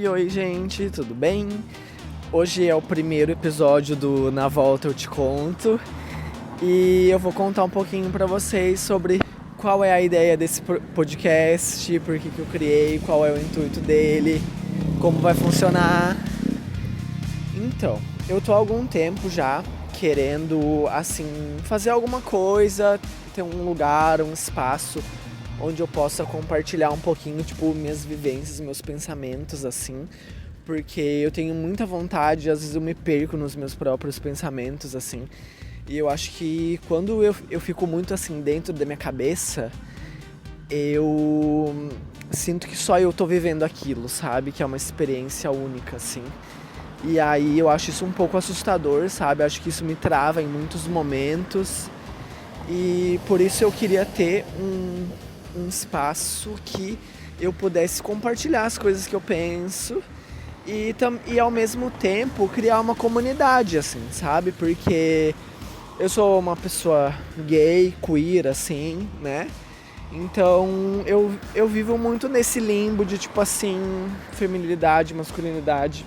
Oi, gente, tudo bem? Hoje é o primeiro episódio do Na Volta Eu Te Conto e eu vou contar um pouquinho pra vocês sobre qual é a ideia desse podcast, por que eu criei, qual é o intuito dele, como vai funcionar. Então, eu tô há algum tempo já querendo, assim, fazer alguma coisa, ter um lugar, um espaço onde eu possa compartilhar um pouquinho, tipo, minhas vivências, meus pensamentos, assim, porque eu tenho muita vontade, às vezes eu me perco nos meus próprios pensamentos, assim, e eu acho que quando eu fico muito, assim, dentro da minha cabeça, eu sinto que só eu tô vivendo aquilo, sabe, que é uma experiência única, assim, e aí eu acho isso um pouco assustador, sabe, acho que isso me trava em muitos momentos, e por isso eu queria ter um espaço que eu pudesse compartilhar as coisas que eu penso e ao mesmo tempo criar uma comunidade, assim, sabe? Porque eu sou uma pessoa gay, queer, assim, né? Então eu vivo muito nesse limbo de, tipo assim, feminilidade, masculinidade,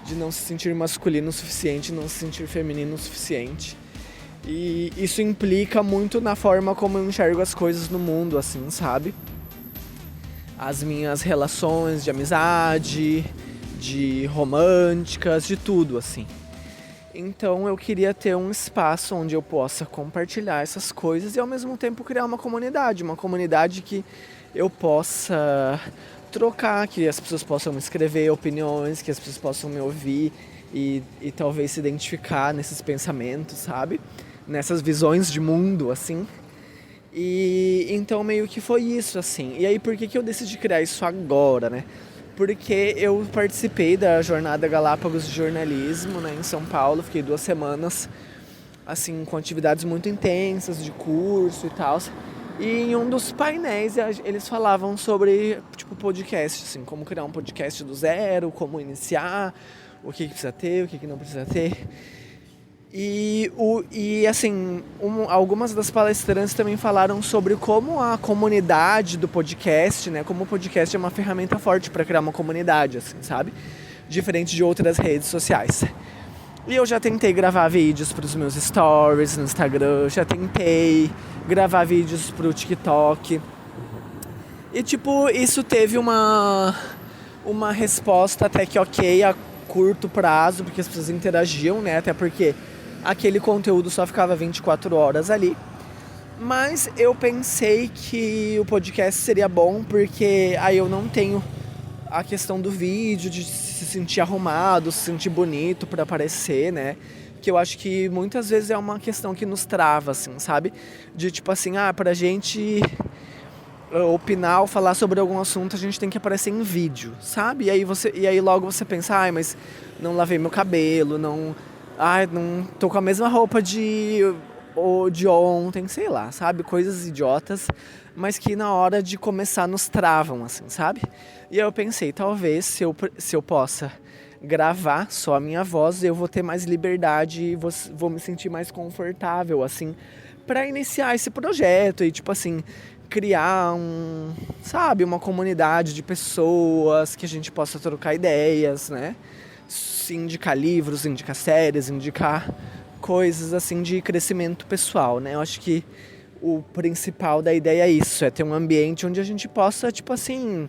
de não se sentir masculino o suficiente, não se sentir feminino o suficiente. E isso implica muito na forma como eu enxergo as coisas no mundo, assim, sabe? As minhas relações de amizade, de românticas, de tudo, assim. Então eu queria ter um espaço onde eu possa compartilhar essas coisas e ao mesmo tempo criar uma comunidade que eu possa trocar, que as pessoas possam me escrever opiniões, que as pessoas possam me ouvir e talvez se identificar nesses pensamentos, sabe? Nessas visões de mundo, assim. E então meio que foi isso, assim. E aí por que eu decidi criar isso agora, né? Porque eu participei da Jornada Galápagos de Jornalismo, né, em São Paulo. Fiquei 2 semanas, assim, com atividades muito intensas de curso e tal. E em um dos painéis eles falavam sobre, tipo, podcast, assim, como criar um podcast do zero, como iniciar, o que precisa ter, o que não precisa ter. E assim, algumas das palestrantes também falaram sobre como a comunidade do podcast, né? Como o podcast é uma ferramenta forte para criar uma comunidade, assim, sabe? Diferente de outras redes sociais. E eu já tentei gravar vídeos para os meus stories no Instagram, já tentei gravar vídeos pro TikTok. E tipo, isso teve uma resposta até que ok a curto prazo, porque as pessoas interagiam, né? Até porque aquele conteúdo só ficava 24 horas ali. Mas eu pensei que o podcast seria bom porque aí eu não tenho a questão do vídeo, de se sentir arrumado, se sentir bonito pra aparecer, né? Que eu acho que muitas vezes é uma questão que nos trava, assim, sabe? De tipo assim, pra gente opinar ou falar sobre algum assunto, a gente tem que aparecer em vídeo, sabe? E aí logo você pensa, mas não lavei meu cabelo, não tô com a mesma roupa de ontem, sei lá, sabe? Coisas idiotas, mas que na hora de começar nos travam, assim, sabe? E aí eu pensei, talvez se eu possa gravar só a minha voz, eu vou ter mais liberdade e vou me sentir mais confortável, assim, pra iniciar esse projeto e, tipo assim, criar uma comunidade de pessoas que a gente possa trocar ideias, né? Indicar livros, indicar séries, indicar coisas assim de crescimento pessoal, né? Eu acho que o principal da ideia é isso, é ter um ambiente onde a gente possa, tipo assim,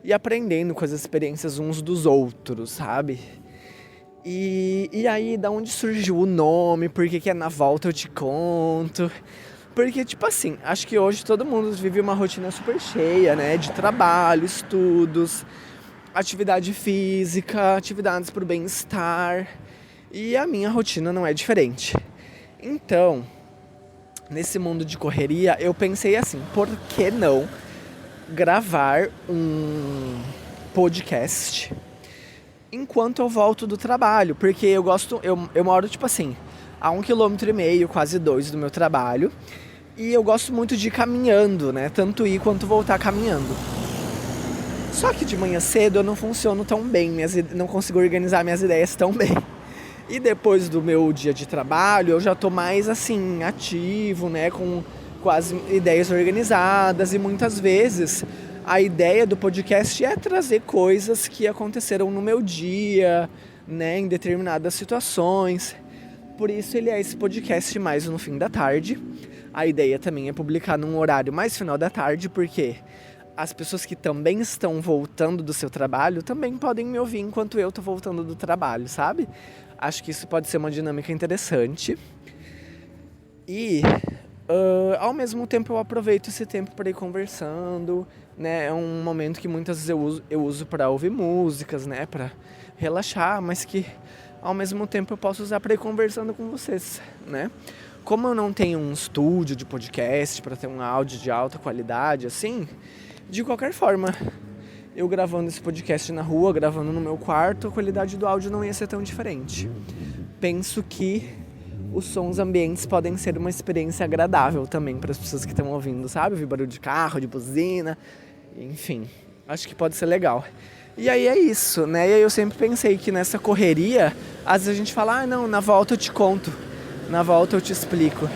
ir aprendendo com as experiências uns dos outros, sabe? E aí, da onde surgiu o nome, por que é Na Volta Eu Te Conto? Porque, tipo assim, acho que hoje todo mundo vive uma rotina super cheia, né? De trabalho, estudos, atividade física, atividades pro bem-estar. E a minha rotina não é diferente. Então, nesse mundo de correria, eu pensei assim, por que não gravar um podcast enquanto eu volto do trabalho? Porque eu moro, tipo assim, a 1,5 km, quase 2 do meu trabalho. E eu gosto muito de ir caminhando, né? Tanto ir quanto voltar caminhando. Só que de manhã cedo eu não funciono tão bem, não consigo organizar minhas ideias tão bem. E depois do meu dia de trabalho eu já tô mais assim, ativo, né? Com as ideias organizadas e muitas vezes a ideia do podcast é trazer coisas que aconteceram no meu dia, né, em determinadas situações. Por isso ele é esse podcast mais no fim da tarde. A ideia também é publicar num horário mais final da tarde, porque as pessoas que também estão voltando do seu trabalho também podem me ouvir enquanto eu tô voltando do trabalho, sabe? Acho que isso pode ser uma dinâmica interessante. E ao mesmo tempo eu aproveito esse tempo para ir conversando, né? É um momento que muitas vezes eu uso para ouvir músicas, né? Para relaxar, mas que ao mesmo tempo eu posso usar para ir conversando com vocês, né? Como eu não tenho um estúdio de podcast para ter um áudio de alta qualidade, assim, de qualquer forma, eu gravando esse podcast na rua, gravando no meu quarto, a qualidade do áudio não ia ser tão diferente. Penso que os sons ambientes podem ser uma experiência agradável também para as pessoas que estão ouvindo, sabe? Ouvir barulho de carro, de buzina, enfim, acho que pode ser legal. E aí é isso, né? E aí eu sempre pensei que nessa correria, às vezes a gente fala, não, na volta eu te conto. Na volta eu te explico.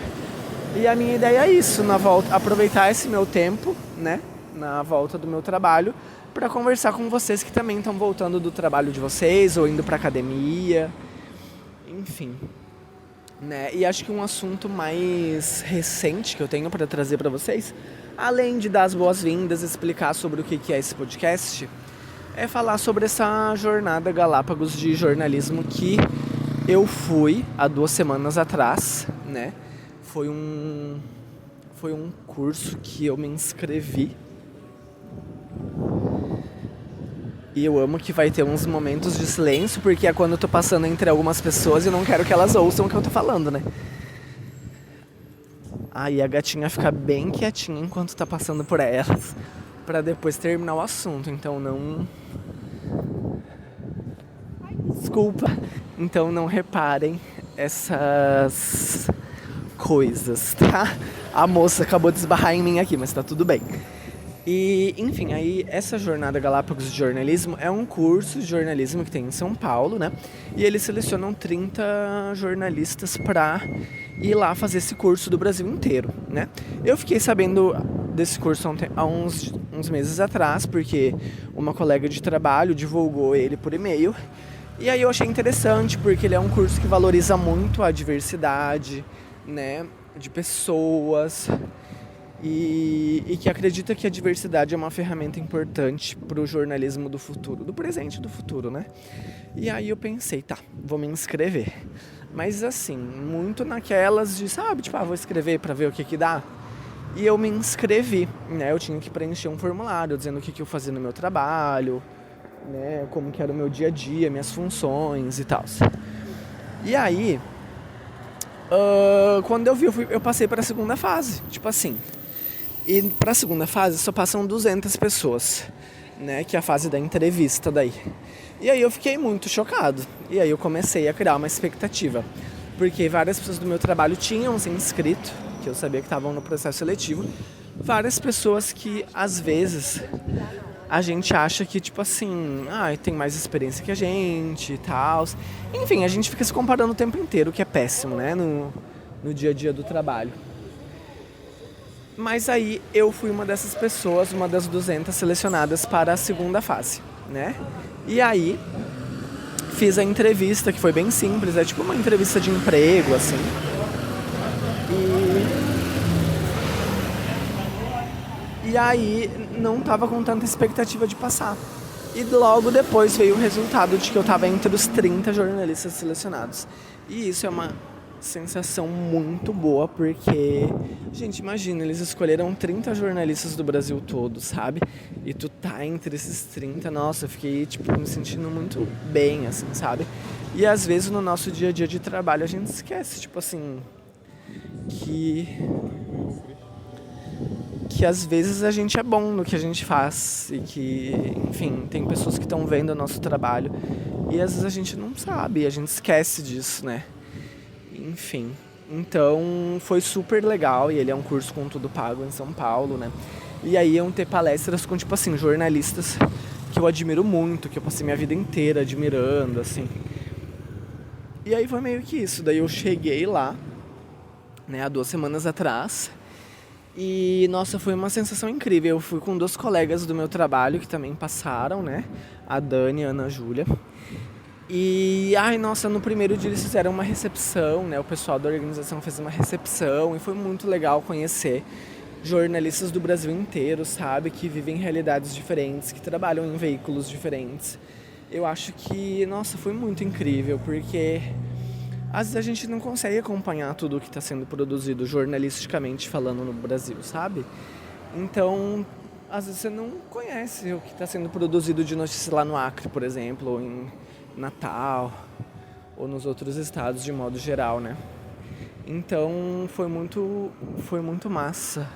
E a minha ideia é isso, na volta, aproveitar esse meu tempo, né, na volta do meu trabalho, para conversar com vocês que também estão voltando do trabalho de vocês, ou indo pra academia, enfim. Né? E acho que um assunto mais recente que eu tenho para trazer para vocês, além de dar as boas-vindas, explicar sobre o que é esse podcast, é falar sobre essa jornada Galápagos de jornalismo que eu fui há 2 semanas atrás, né? Foi um curso que eu me inscrevi. E eu amo que vai ter uns momentos de silêncio, porque é quando eu tô passando entre algumas pessoas e eu não quero que elas ouçam o que eu tô falando, né? Aí a gatinha fica bem quietinha enquanto tá passando por elas, pra depois terminar o assunto, então não... Desculpa. Então não reparem essas coisas, tá? A moça acabou de esbarrar em mim aqui, mas tá tudo bem. E, enfim, aí essa jornada Galápagos de jornalismo é um curso de jornalismo que tem em São Paulo, né? E eles selecionam 30 jornalistas pra ir lá fazer esse curso do Brasil inteiro, né? Eu fiquei sabendo desse curso há uns meses atrás, porque uma colega de trabalho divulgou ele por e-mail. E aí eu achei interessante, porque ele é um curso que valoriza muito a diversidade, né, de pessoas, e que acredita que a diversidade é uma ferramenta importante para o jornalismo do futuro, do presente e do futuro, né? E aí eu pensei, tá, vou me inscrever. Mas assim, muito naquelas de, sabe, tipo, vou escrever para ver o que dá. E eu me inscrevi, né? Eu tinha que preencher um formulário dizendo o que eu fazia no meu trabalho, né, como que era o meu dia a dia, minhas funções e tal. E aí, quando eu vi, eu passei para a segunda fase, tipo assim. E para a segunda fase só passam 200 pessoas, né, que é a fase da entrevista daí. E aí eu fiquei muito chocado. E aí eu comecei a criar uma expectativa, porque várias pessoas do meu trabalho tinham se inscrito, que eu sabia que estavam no processo seletivo. Várias pessoas que às vezes a gente acha que, tipo assim, tem mais experiência que a gente e tal. Enfim, a gente fica se comparando o tempo inteiro, o que é péssimo, né, no dia a dia do trabalho. Mas aí eu fui uma dessas pessoas, uma das 200 selecionadas para a segunda fase, né? E aí fiz a entrevista, que foi bem simples, é tipo uma entrevista de emprego, assim. E aí não tava com tanta expectativa de passar. E logo depois veio o resultado de que eu tava entre os 30 jornalistas selecionados. E isso é uma sensação muito boa, porque, gente, imagina, eles escolheram 30 jornalistas do Brasil todo, sabe? E tu tá entre esses 30, nossa, eu fiquei, tipo, me sentindo muito bem, assim, sabe? E às vezes no nosso dia a dia de trabalho a gente esquece, tipo assim, que às vezes a gente é bom no que a gente faz e que, enfim, tem pessoas que estão vendo o nosso trabalho e às vezes a gente não sabe, a gente esquece disso, né? Enfim, então foi super legal, e ele é um curso com tudo pago em São Paulo, né? E aí iam ter palestras com, tipo assim, jornalistas que eu admiro muito, que eu passei minha vida inteira admirando, assim. E aí foi meio que isso, daí eu cheguei lá, né, há 2 semanas atrás. E, nossa, foi uma sensação incrível. Eu fui com 2 colegas do meu trabalho que também passaram, né? A Dani e a Ana Júlia. E, ai, nossa, no primeiro dia eles fizeram uma recepção, né? O pessoal da organização fez uma recepção e foi muito legal conhecer jornalistas do Brasil inteiro, sabe? Que vivem realidades diferentes, que trabalham em veículos diferentes. Eu acho que, nossa, foi muito incrível, porque às vezes a gente não consegue acompanhar tudo o que está sendo produzido jornalisticamente falando no Brasil, sabe? Então, às vezes você não conhece o que está sendo produzido de notícia lá no Acre, por exemplo, ou em Natal, ou nos outros estados de modo geral, né? Então, foi muito massa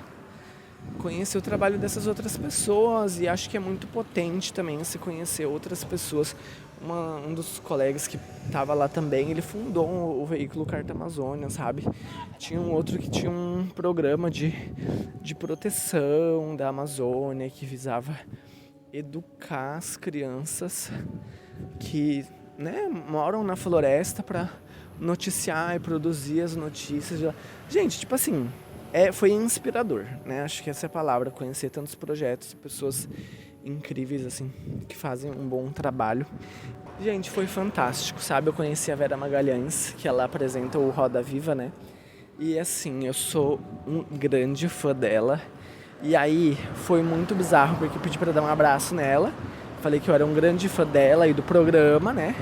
conhecer o trabalho dessas outras pessoas, e acho que é muito potente também se conhecer outras pessoas. Um dos colegas que estava lá também, ele fundou o veículo Carta Amazônia, sabe? Tinha um outro que tinha um programa de proteção da Amazônia que visava educar as crianças que, né, moram na floresta para noticiar e produzir as notícias de lá. Gente, tipo assim, foi inspirador, né? Acho que essa é a palavra, conhecer tantos projetos, pessoas incríveis, assim, que fazem um bom trabalho. Gente, foi fantástico, sabe? Eu conheci a Vera Magalhães, que ela apresenta o Roda Viva, né? E assim, eu sou um grande fã dela. E aí, foi muito bizarro, porque eu pedi pra dar um abraço nela. Falei que eu era um grande fã dela e do programa, né?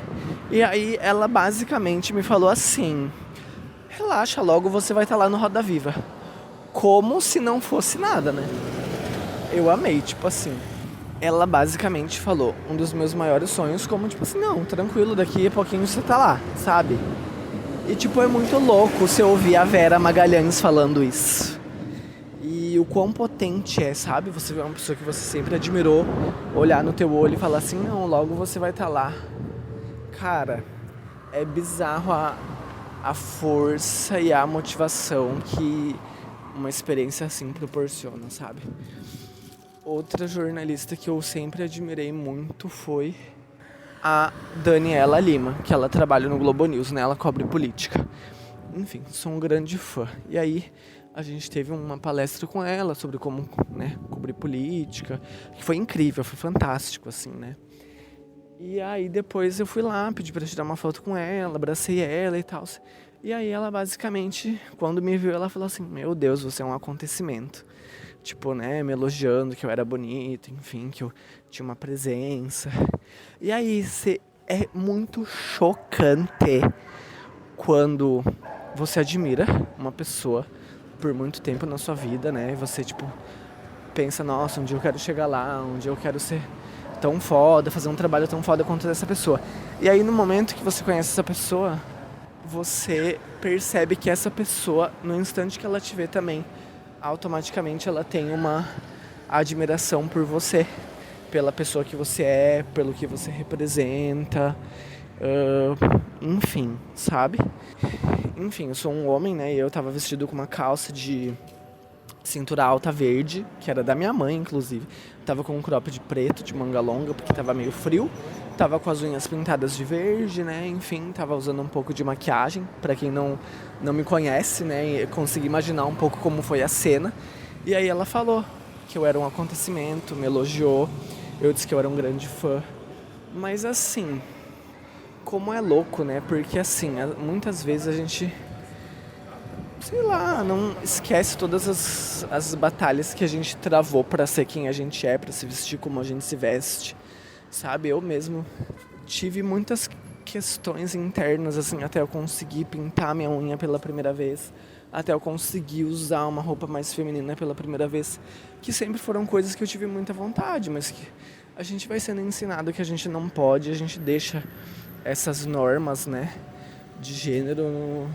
E aí, ela basicamente me falou assim: relaxa, logo você vai estar lá no Roda Viva. Como se não fosse nada, né? Eu amei, tipo assim. Ela basicamente falou um dos meus maiores sonhos, como tipo assim, não, tranquilo, daqui a pouquinho você tá lá, sabe? E tipo, é muito louco você ouvir a Vera Magalhães falando isso. E o quão potente é, sabe? Você vê uma pessoa que você sempre admirou, olhar no teu olho e falar assim, não, logo você vai estar lá. Cara, é bizarro a força e a motivação que uma experiência assim proporciona, sabe? Outra jornalista que eu sempre admirei muito foi a Daniela Lima, que ela trabalha no Globo News, né? Ela cobre política. Enfim, sou um grande fã. E aí, a gente teve uma palestra com ela sobre como, né, cobrir política, que foi incrível, foi fantástico, assim, né? E aí, depois eu fui lá, pedi pra tirar uma foto com ela, abracei ela e tal. E aí, ela basicamente, quando me viu, ela falou assim, meu Deus, você é um acontecimento. Tipo, né, me elogiando que eu era bonito, enfim, que eu tinha uma presença. E aí, é muito chocante quando você admira uma pessoa por muito tempo na sua vida, né? E você, tipo, pensa, nossa, um dia eu quero chegar lá, um dia eu quero ser tão foda, fazer um trabalho tão foda quanto essa pessoa. E aí, no momento que você conhece essa pessoa, você percebe que essa pessoa, no instante que ela te vê também, automaticamente ela tem uma admiração por você, pela pessoa que você é, pelo que você representa, enfim, sabe? Enfim, eu sou um homem, né, e eu tava vestido com uma calça de cintura alta verde, que era da minha mãe, inclusive. Tava com um cropped preto, de manga longa, porque tava meio frio. Tava com as unhas pintadas de verde, né, enfim, tava usando um pouco de maquiagem. Pra quem não me conhece, né, consegui imaginar um pouco como foi a cena. E aí ela falou que eu era um acontecimento, me elogiou. Eu disse que eu era um grande fã. Mas assim, como é louco, né, porque assim, muitas vezes a gente, sei lá, não esquece todas as batalhas que a gente travou pra ser quem a gente é, pra se vestir como a gente se veste, sabe? Eu mesmo tive muitas questões internas, assim, até eu conseguir pintar minha unha pela primeira vez, até eu conseguir usar uma roupa mais feminina pela primeira vez, que sempre foram coisas que eu tive muita vontade, mas que a gente vai sendo ensinado que a gente não pode, a gente deixa essas normas, né, de gênero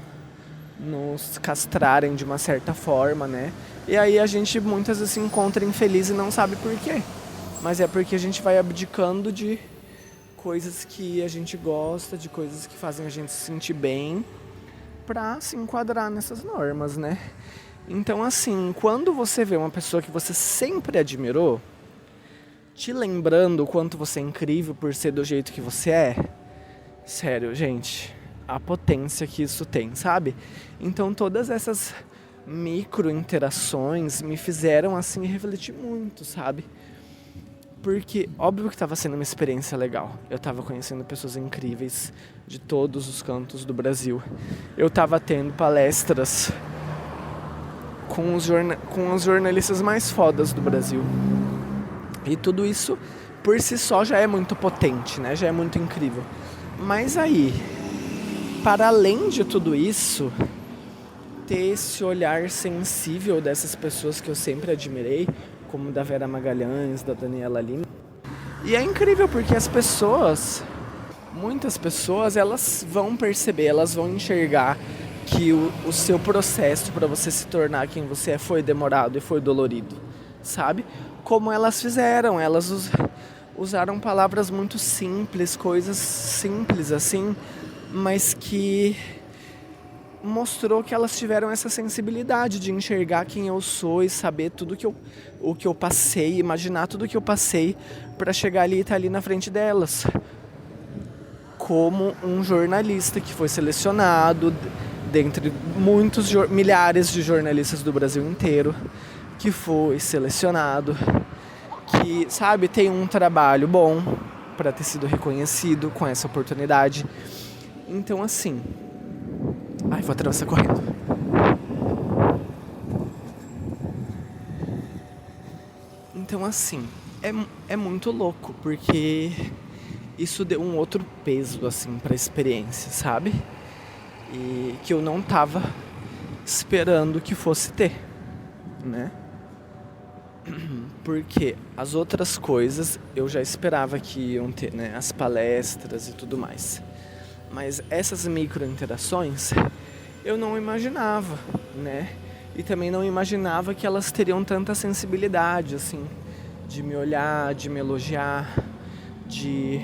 nos castrarem de uma certa forma, né? E aí a gente muitas vezes se encontra infeliz e não sabe por quê. Mas é porque a gente vai abdicando de coisas que a gente gosta, de coisas que fazem a gente se sentir bem, pra se enquadrar nessas normas, né? Então, assim, quando você vê uma pessoa que você sempre admirou, te lembrando o quanto você é incrível por ser do jeito que você é, sério, gente, a potência que isso tem, sabe? Então todas essas micro interações me fizeram assim refletir muito, sabe? Porque óbvio que estava sendo uma experiência legal. Eu estava conhecendo pessoas incríveis de todos os cantos do Brasil. Eu estava tendo palestras com os jornalistas mais fodas do Brasil. E tudo isso por si só já é muito potente, né? Já é muito incrível. Mas aí, para além de tudo isso, ter esse olhar sensível dessas pessoas que eu sempre admirei, como da Vera Magalhães, da Daniela Lima. E é incrível porque muitas pessoas, elas vão perceber, elas vão enxergar que o seu processo para você se tornar quem você é foi demorado e foi dolorido, sabe? Como elas fizeram, elas usaram palavras muito simples, coisas simples assim, mas que mostrou que elas tiveram essa sensibilidade de enxergar quem eu sou e saber tudo o que eu passei, imaginar tudo que eu passei para chegar ali e estar ali na frente delas. Como um jornalista que foi selecionado dentre milhares de jornalistas do Brasil inteiro, que foi selecionado, que, sabe, tem um trabalho bom para ter sido reconhecido com essa oportunidade. Então, assim... Ai, vou atravessar correndo. Então, assim, é muito louco, porque isso deu um outro peso, assim, pra experiência, sabe? E que eu não tava esperando que fosse ter, né? Porque as outras coisas eu já esperava que iam ter, né? As palestras e tudo mais. Mas essas micro-interações eu não imaginava, né? E também não imaginava que elas teriam tanta sensibilidade, assim, de me olhar, de me elogiar, de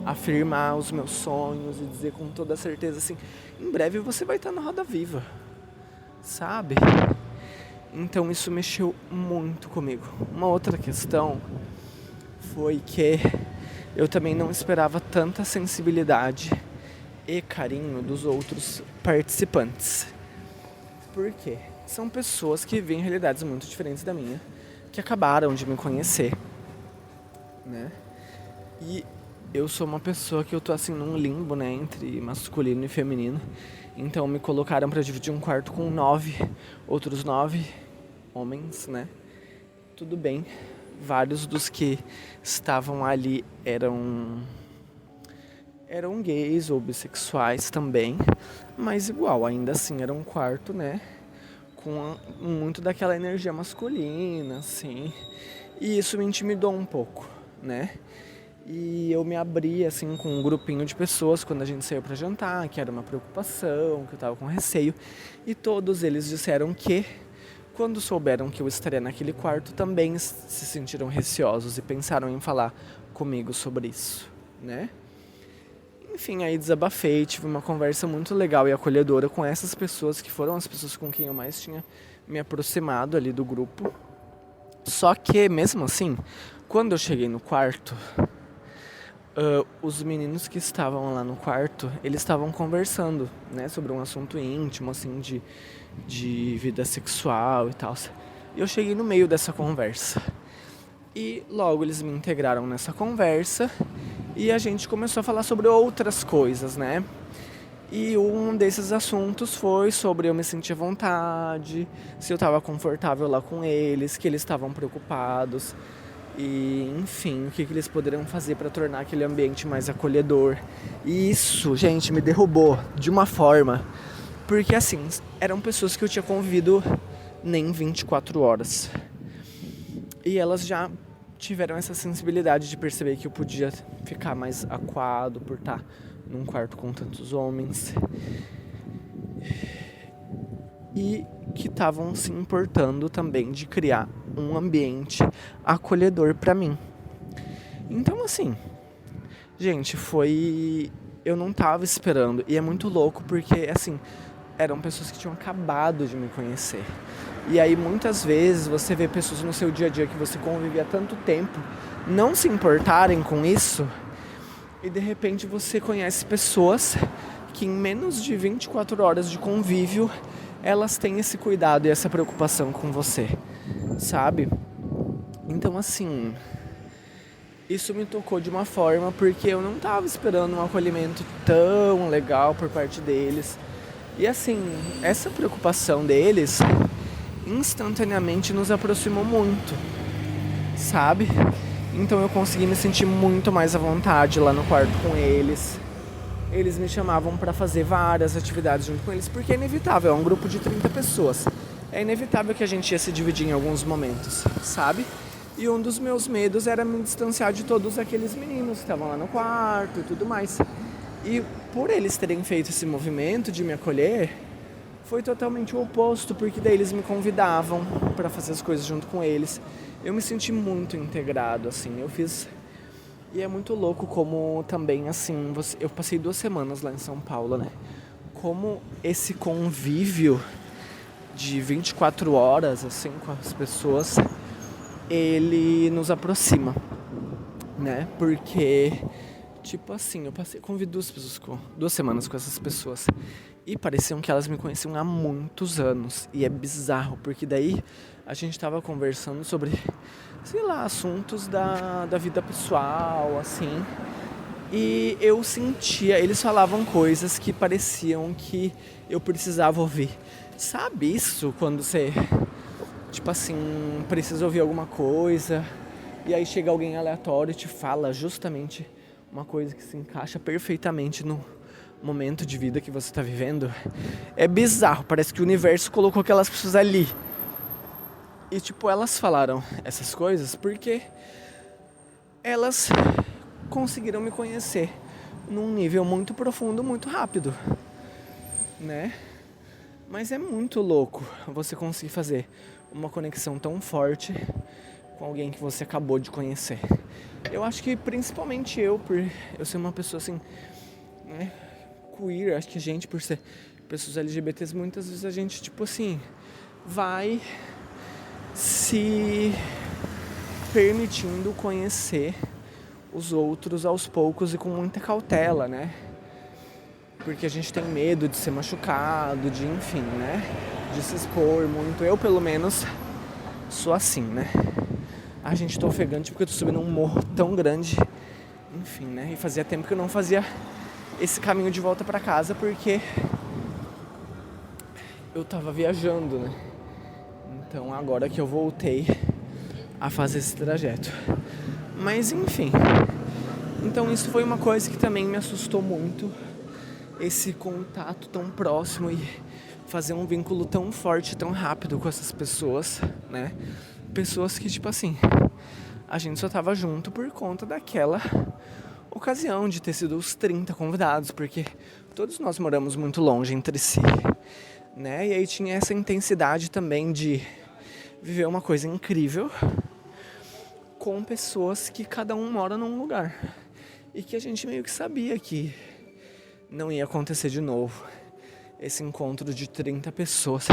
afirmar os meus sonhos e dizer com toda certeza, assim, em breve você vai estar na Roda Viva, sabe? Então isso mexeu muito comigo. Uma outra questão foi que eu também não esperava tanta sensibilidade e carinho dos outros participantes. Por quê? São pessoas que vivem realidades muito diferentes da minha, que acabaram de me conhecer, né? E eu sou uma pessoa que eu tô assim num limbo, né, entre masculino e feminino. Então me colocaram pra dividir um quarto com 9 homens, né? Tudo bem. Vários dos que estavam ali eram gays ou bissexuais também, mas igual, ainda assim era um quarto, né, com muito daquela energia masculina, assim, e isso me intimidou um pouco, né, e eu me abri, assim, com um grupinho de pessoas quando a gente saiu pra jantar, que era uma preocupação, que eu tava com receio, e todos eles disseram que, quando souberam que eu estaria naquele quarto, também se sentiram receosos e pensaram em falar comigo sobre isso, né. Enfim, aí desabafei, tive uma conversa muito legal e acolhedora com essas pessoas, que foram as pessoas com quem eu mais tinha me aproximado ali do grupo. Só que, mesmo assim, quando eu cheguei no quarto, os meninos que estavam lá no quarto, eles estavam conversando, né, sobre um assunto íntimo, assim, de vida sexual e tal. E eu cheguei no meio dessa conversa. E logo eles me integraram nessa conversa e a gente começou a falar sobre outras coisas, né? E um desses assuntos foi sobre eu me sentir à vontade, se eu estava confortável lá com eles, que eles estavam preocupados. E, enfim, o que eles poderiam fazer para tornar aquele ambiente mais acolhedor. E isso, gente, me derrubou de uma forma. Porque, assim, eram pessoas que eu tinha convivido nem 24 horas. E elas já tiveram essa sensibilidade de perceber que eu podia ficar mais acuado por estar num quarto com tantos homens. E que estavam se importando também de criar um ambiente acolhedor pra mim. Então, assim, gente, eu não tava esperando. E é muito louco porque, assim, eram pessoas que tinham acabado de me conhecer. E aí, muitas vezes, você vê pessoas no seu dia a dia que você convive há tanto tempo não se importarem com isso. E, de repente, você conhece pessoas que em menos de 24 horas de convívio elas têm esse cuidado e essa preocupação com você, sabe? Então, assim, isso me tocou de uma forma porque eu não tava esperando um acolhimento tão legal por parte deles. E assim, essa preocupação deles instantaneamente nos aproximou muito, sabe? Então eu consegui me sentir muito mais à vontade lá no quarto com eles. Eles me chamavam pra fazer várias atividades junto com eles, porque é inevitável, é um grupo de 30 pessoas. É inevitável que a gente ia se dividir em alguns momentos, sabe? E um dos meus medos era me distanciar de todos aqueles meninos que estavam lá no quarto e tudo mais. E por eles terem feito esse movimento de me acolher, foi totalmente o oposto, porque daí eles me convidavam pra fazer as coisas junto com eles. Eu me senti muito integrado, assim, eu fiz... E é muito louco como também, assim, eu passei 2 semanas lá em São Paulo, né? Como esse convívio de 24 horas, assim, com as pessoas, ele nos aproxima, né? Porque, tipo assim, eu convivi 2 semanas com essas pessoas e pareciam que elas me conheciam há muitos anos. E é bizarro, porque daí a gente tava conversando sobre, sei lá, assuntos da vida pessoal, assim. E eu sentia, eles falavam coisas que pareciam que eu precisava ouvir. Sabe isso? Quando você, tipo assim, precisa ouvir alguma coisa e aí chega alguém aleatório e te fala justamente uma coisa que se encaixa perfeitamente no momento de vida que você tá vivendo. É bizarro, parece que o universo colocou aquelas pessoas ali. E tipo, elas falaram essas coisas porque elas conseguiram me conhecer num nível muito profundo, muito rápido, né? Mas é muito louco você conseguir fazer uma conexão tão forte com alguém que você acabou de conhecer. Eu acho que principalmente eu, por eu ser uma pessoa assim, né, queer, acho que a gente, por ser pessoas LGBTs, muitas vezes a gente, tipo assim, vai se permitindo conhecer os outros aos poucos e com muita cautela, né? Porque a gente tem medo de ser machucado, de enfim, né? De se expor muito. Eu, pelo menos, sou assim, né? A gente tá ofegante porque eu tô subindo um morro tão grande. Enfim, né? E fazia tempo que eu não fazia esse caminho de volta pra casa porque eu tava viajando, né? Então agora que eu voltei a fazer esse trajeto. Mas enfim. Então isso foi uma coisa que também me assustou muito. Esse contato tão próximo e fazer um vínculo tão forte, tão rápido com essas pessoas, né? Pessoas que, tipo assim, a gente só tava junto por conta daquela ocasião de ter sido os 30 convidados, porque todos nós moramos muito longe entre si, né? E aí tinha essa intensidade também de viver uma coisa incrível com pessoas que cada um mora num lugar e que a gente meio que sabia que não ia acontecer de novo esse encontro de 30 pessoas.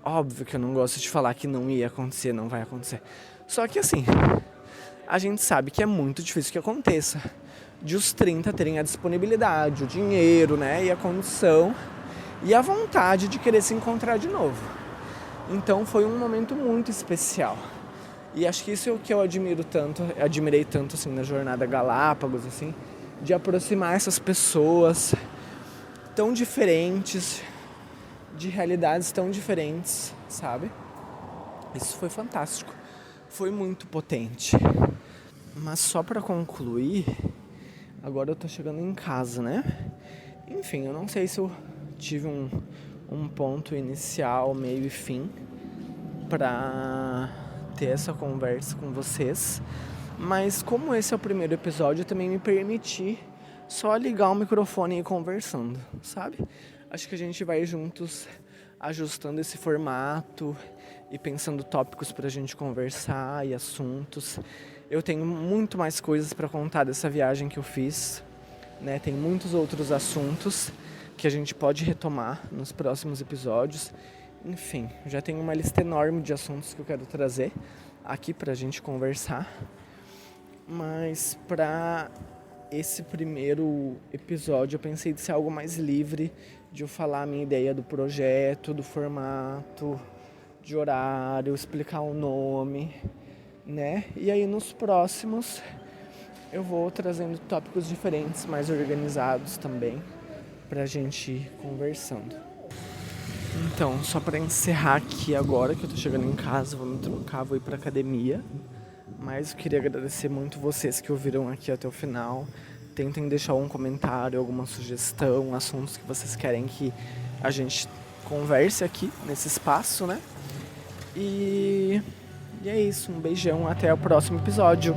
Óbvio que eu não gosto de falar que não ia acontecer, não vai acontecer. Só que assim, a gente sabe que é muito difícil que aconteça. De os 30 terem a disponibilidade, o dinheiro, né? E a condição e a vontade de querer se encontrar de novo. Então foi um momento muito especial. E acho que isso é o que eu admirei tanto assim na jornada Galápagos, assim, de aproximar essas pessoas tão diferentes, de realidades tão diferentes, sabe? Isso foi fantástico, foi muito potente. Mas só pra concluir, agora eu tô chegando em casa, né? Enfim, eu não sei se eu tive um ponto inicial, meio e fim pra ter essa conversa com vocês. Mas como esse é o primeiro episódio, eu também me permiti só ligar o microfone e ir conversando, sabe? Acho que a gente vai juntos ajustando esse formato e pensando tópicos pra gente conversar e assuntos. Eu tenho muito mais coisas pra contar dessa viagem que eu fiz, né? Tem muitos outros assuntos que a gente pode retomar nos próximos episódios. Enfim, já tenho uma lista enorme de assuntos que eu quero trazer aqui pra gente conversar. Mas pra esse primeiro episódio eu pensei de ser algo mais livre de eu falar a minha ideia do projeto, do formato, de horário, explicar o nome, né? E aí nos próximos eu vou trazendo tópicos diferentes, mais organizados também, pra gente ir conversando. Então, só pra encerrar aqui agora, que eu tô chegando em casa, vou me trocar, vou ir pra academia. Mas eu queria agradecer muito vocês que ouviram aqui até o final. Tentem deixar um comentário, alguma sugestão, assuntos que vocês querem que a gente converse aqui nesse espaço, né? E é isso, um beijão, até o próximo episódio.